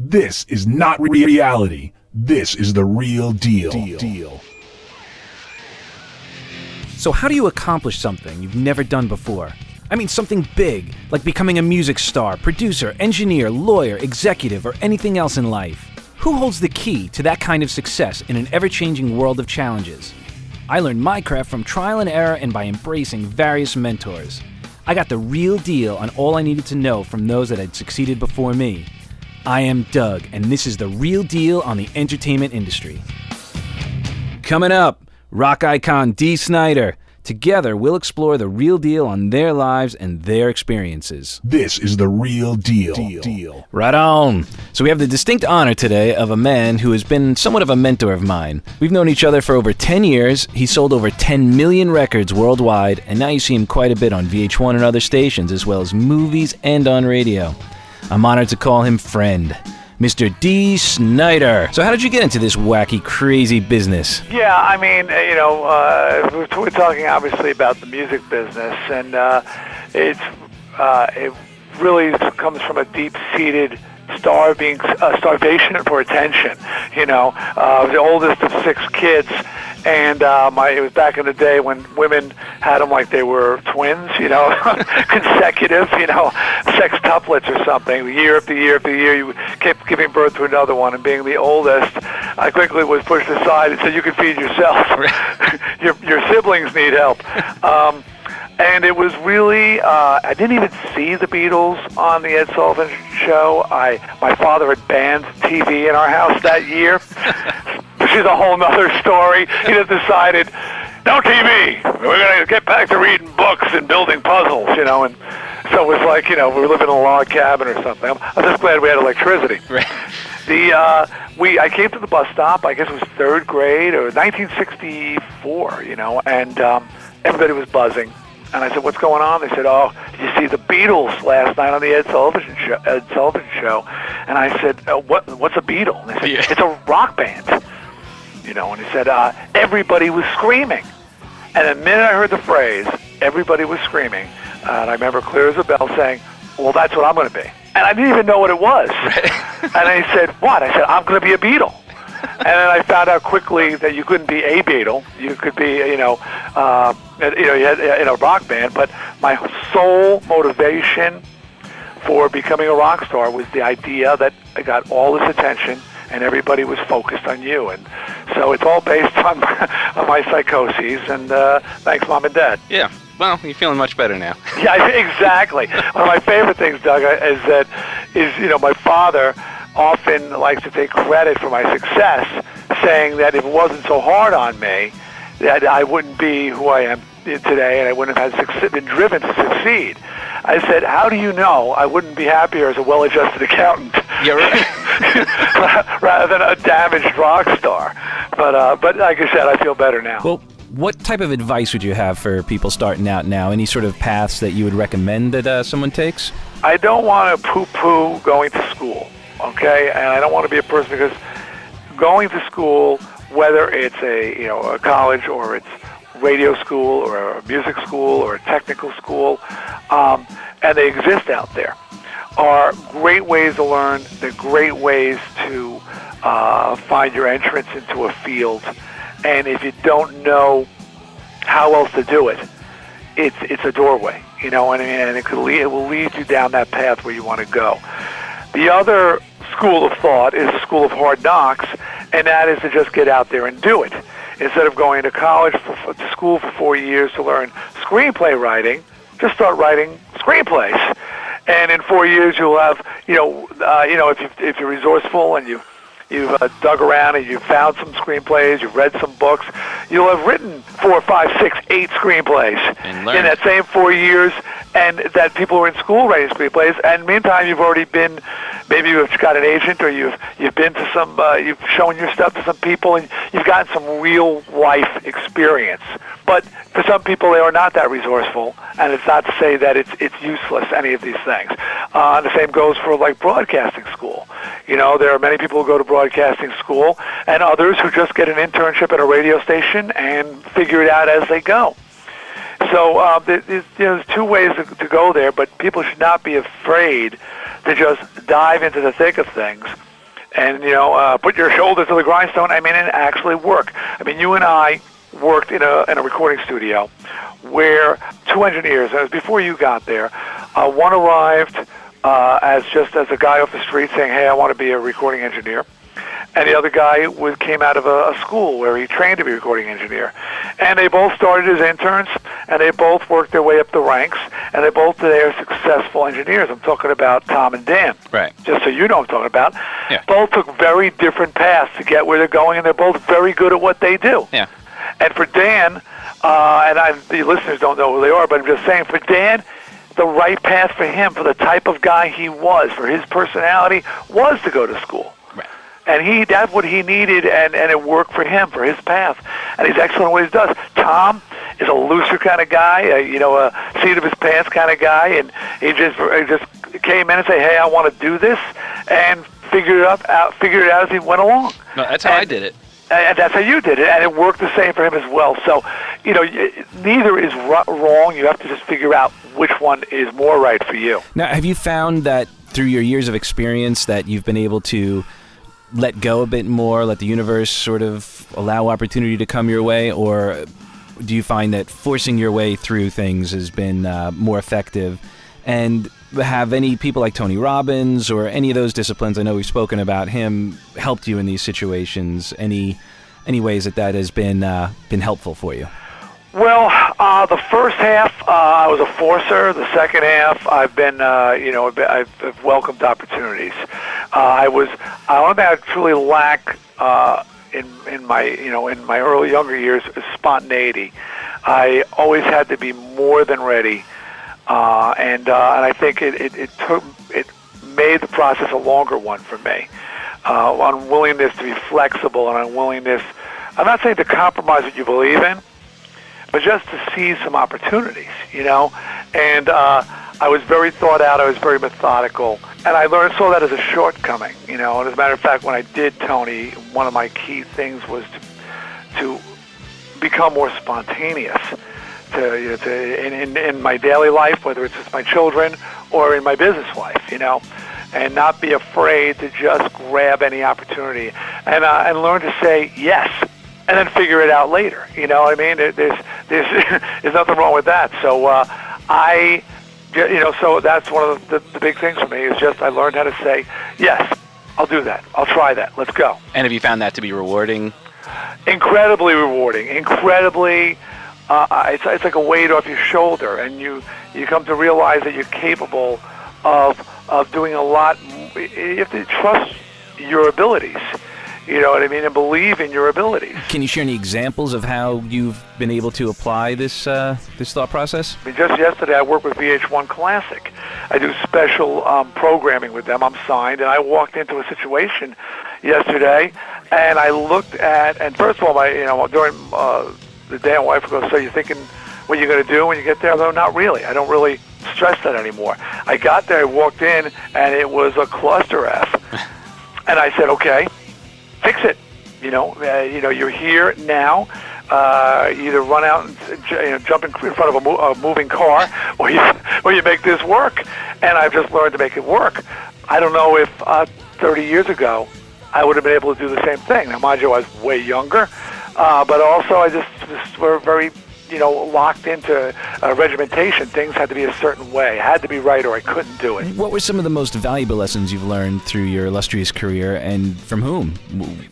This is not reality. This is the real deal. So how do you accomplish something you've never done before? I mean something big, like becoming a music star, producer, engineer, lawyer, executive, or anything else in life. Who holds the key to that kind of success in an ever-changing world of challenges? I learned my craft from trial and error and by embracing various mentors. I got the real deal on all I needed to know from those that had succeeded before me. I am Doug, and this is the real deal on the entertainment industry. Coming up, rock icon Dee Snider. Together, we'll explore the real deal on their lives and their experiences. This is the real deal. Right on. So we have the distinct honor today of a man who has been somewhat of a mentor of mine. We've known each other for over 10 years. He sold over 10 million records worldwide, and now you see him quite a bit on VH1 and other stations, as well as movies and on radio. I'm honored to call him friend, Mr. Dee Snider. So how did you get into this wacky, crazy business? Yeah, I mean, we're talking obviously about the music business, and it really comes from a deep-seated starvation for attention. The oldest of 6 kids, and it was back in the day when women had them like they were twins, consecutive, sextuplets or something. Year after year after year, you kept giving birth to another one, and being the oldest, I quickly was pushed aside and said, "You can feed yourself. your siblings need help." And it was really, I didn't even see the Beatles on the Ed Sullivan Show. My father had banned TV in our house that year. Which is a whole nother story. He just decided, no TV. We're going to get back to reading books and building puzzles, and so it was like, we were living in a log cabin or something. I'm just glad we had electricity. Right. I came to the bus stop, I guess it was 3rd grade or 1964, and everybody was buzzing. And I said, "What's going on?" They said, "Oh, did you see the Beatles last night on the Ed Sullivan Show?" And I said, "What's a Beatle?" And they said, "It's a rock band." And he said, everybody was screaming. And the minute I heard the phrase, everybody was screaming, and I remember clear as a bell saying, "Well, that's what I'm going to be." And I didn't even know what it was. And he said, "What?" I said, "I'm going to be a Beatle." And then I found out quickly that you couldn't be a Beatle. You could be, you had in a rock band. But my sole motivation for becoming a rock star was the idea that I got all this attention and everybody was focused on you. And so it's all based on my psychoses. And thanks, Mom and Dad. Yeah. Well, you're feeling much better now. Yeah, exactly. One of my favorite things, Doug, is my father often likes to take credit for my success, saying that if it wasn't so hard on me, that I wouldn't be who I am today, and I wouldn't have been driven to succeed. I said, "How do you know I wouldn't be happier as a well-adjusted accountant?" You're right. Rather than a damaged rock star. But like I said, I feel better now. Well, what type of advice would you have for people starting out now? Any sort of paths that you would recommend that someone takes? I don't want to poo-poo going to school. Okay, and I don't want to be a person because going to school, whether it's a college or it's radio school or a music school or a technical school, and they exist out there, are great ways to learn. They're great ways to find your entrance into a field. And if you don't know how else to do it, it's a doorway, and it will lead you down that path where you want to go. The other school of thought is the school of hard knocks, and that is to just get out there and do it. Instead of going to college, to school for 4 years to learn screenplay writing, just start writing screenplays. And in 4 years, you'll have, if you're resourceful and you've dug around and you've found some screenplays, you've read some books, you'll have written 4, 5, 6, 8 screenplays in that same 4 years, and that people who are in school writing screenplays. And meantime, you've already been, maybe you've got an agent, or you've been to some, you've shown your stuff to some people, and you've gotten some real life experience. But for some people, they are not that resourceful, and it's not to say that it's useless, any of these things. The same goes for like broadcasting school. There are many people who go to broadcasting school, and others who just get an internship at a radio station and figure it out as they go. So there's 2 ways to go there, but people should not be afraid to just dive into the thick of things and put your shoulder to the grindstone. I mean, and actually work. I mean, you and I worked in a recording studio where two engineers, and it was before you got there, one arrived as a guy off the street saying, "Hey, I want to be a recording engineer." And the other guy came out of a school where he trained to be a recording engineer. And they both started as interns, and they both worked their way up the ranks, and they both today are successful engineers. I'm talking about Tom and Dan. Right. Just so you know what I'm talking about. Yeah. Both took very different paths to get where they're going, and they're both very good at what they do. Yeah. And for Dan, the listeners don't know who they are, but I'm just saying, for Dan, the right path for him, for the type of guy he was, for his personality, was to go to school. And that's what he needed, and it worked for him, for his path. And he's excellent at what he does. Tom is a looser kind of guy, a seat of his pants kind of guy, and he just came in and said, "Hey, I want to do this," and figured it out as he went along. No, that's how I did it. And that's how you did it, and it worked the same for him as well. So, neither is wrong. You have to just figure out which one is more right for you. Now, have you found that through your years of experience that you've been able to let go a bit more, let the universe sort of allow opportunity to come your way, or do you find that forcing your way through things has been more effective? And have any people like Tony Robbins or any of those disciplines, I know we've spoken about him, helped you in these situations? Any ways that has been helpful for you? Well, the first half I was a forcer. The second half I've been, I've welcomed opportunities. I don't think I truly lack in my early younger years spontaneity. I always had to be more than ready, and I think it made the process a longer one for me. Unwillingness to be flexible and unwillingness. I'm not saying to compromise what you believe in, but just to see some opportunities, and I was very thought out, I was very methodical, and I saw that as a shortcoming, and as a matter of fact, when I did Tony, one of my key things was to become more spontaneous, in my daily life, whether it's with my children or in my business life, and not be afraid to just grab any opportunity, and learn to say yes, and then figure it out later. You know what I mean? There's nothing wrong with that. So so that's one of the big things for me is just I learned how to say, yes, I'll do that. I'll try that. Let's go. And have you found that to be rewarding? Incredibly rewarding. Incredibly, it's like a weight off your shoulder, and you come to realize that you're capable of doing a lot. You have to trust your abilities. You know what I mean? And believe in your abilities. Can you share any examples of how you've been able to apply this thought process? I mean, just yesterday I worked with VH1 Classic. I do special programming with them. I'm signed, and I walked into a situation yesterday, and I looked at, and first of all, during the day, my wife goes, "So you're thinking what you're going to do when you get there?" I go, "Not really. I don't really stress that anymore." I got there, I walked in, and it was a cluster F. And I said, "Okay, fix it. You're here now. Either run out and jump in front of a moving car, or you make this work." And I've just learned to make it work. I don't know if 30 years ago I would have been able to do the same thing. Now, mind you, I was way younger, but also I just were very locked into regimentation. Things had to be a certain way. It had to be right, or I couldn't do it. What were some of the most valuable lessons you've learned through your illustrious career, and from whom?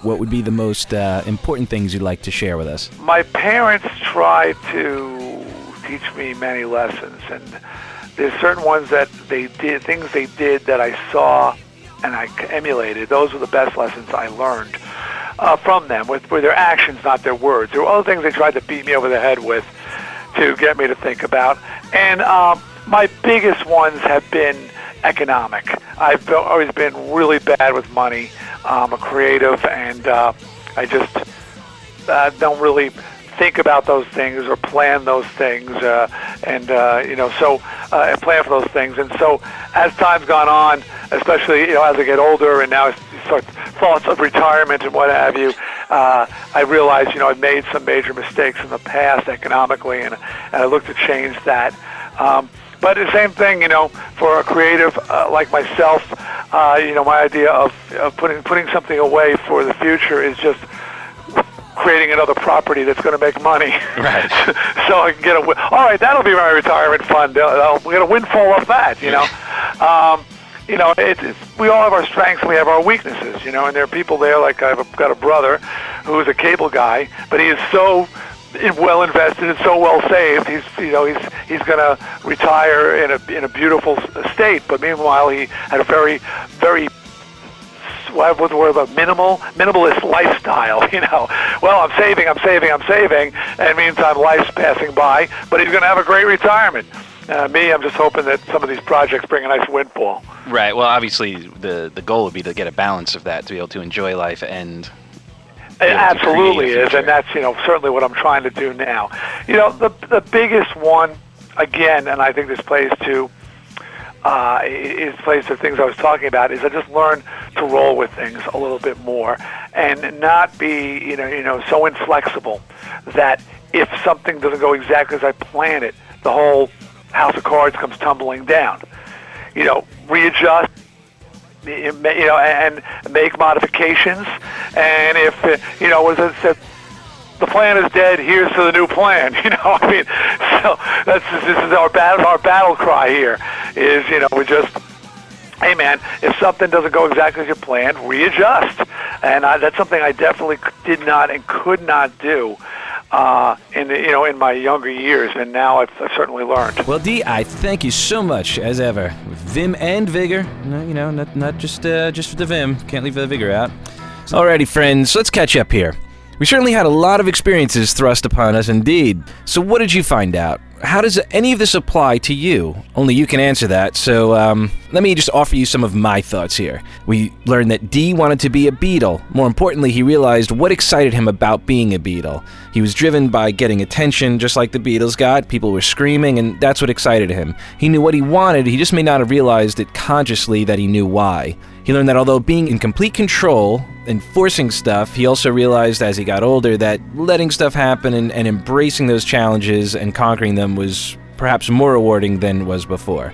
What would be the most important things you'd like to share with us? My parents tried to teach me many lessons, and there's certain ones that they did, things they did that I saw and I emulated. Those were the best lessons I learned from them, with their actions, not their words. There were other things they tried to beat me over the head with to get me to think about. And my biggest ones have been economic. I've always been really bad with money. I'm a creative, and I just don't really think about those things or plan those things, and plan for those things. And so as time's gone on, especially as I get older, and now start thoughts of retirement and what have you, I realize I've made some major mistakes in the past economically, and I look to change that. But the same thing, for a creative like myself, my idea of putting something away for the future is just creating another property that's going to make money. Right. So I can get all right, that'll be my retirement fund. I'll get a windfall of that, we all have our strengths and we have our weaknesses, and there are people there, like I've got a brother who's a cable guy, but he is so well invested and so well saved. He's going to retire in a beautiful state, but meanwhile he had a very, very, what's the word about minimalist lifestyle. Well, I'm saving, and meantime life's passing by, but he's going to have a great retirement. Me, I'm just hoping that some of these projects bring a nice windfall. Right. Well, obviously, the goal would be to get a balance of that, to be able to enjoy life and. It absolutely is, and that's certainly what I'm trying to do now. The biggest one, again, and I think this plays to things I was talking about, is I just learned to roll with things a little bit more and not be so inflexible that if something doesn't go exactly as I plan it, the whole house of cards comes tumbling down. Readjust, and make modifications. And if what is it? The plan is dead. Here's to the new plan. So this is our battle cry here. Is we just, hey man, if something doesn't go exactly as you planned, readjust. And that's something I definitely did not and could not do in my younger years, and now I've certainly learned. Well, Dee, I thank you so much, as ever, with vim and vigor. Not just for the vim. Can't leave the vigor out. Alrighty, friends, let's catch up here. We certainly had a lot of experiences thrust upon us, indeed. So what did you find out? How does any of this apply to you? Only you can answer that, so let me just offer you some of my thoughts here. We learned that Dee wanted to be a Beatle. More importantly, he realized what excited him about being a Beatle. He was driven by getting attention, just like the Beatles got. People were screaming, and that's what excited him. He knew what he wanted, he just may not have realized it consciously that he knew why. He learned that although being in complete control and forcing stuff, he also realized as he got older that letting stuff happen and embracing those challenges and conquering them was perhaps more rewarding than was before.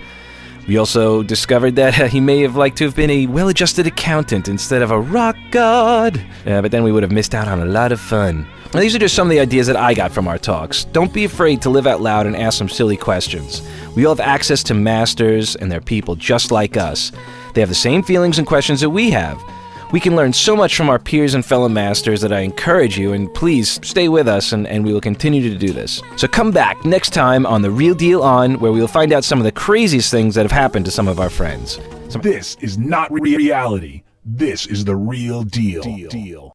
We also discovered that he may have liked to have been a well-adjusted accountant instead of a rock god, but then we would have missed out on a lot of fun. Now, these are just some of the ideas that I got from our talks. Don't be afraid to live out loud and ask some silly questions. We all have access to masters, and they're people just like us. They have the same feelings and questions that we have. We can learn so much from our peers and fellow masters that I encourage you, and please stay with us, and we will continue to do this. So come back next time on The Real Deal On, where we will find out some of the craziest things that have happened to some of our friends. This is not reality. This is the real deal.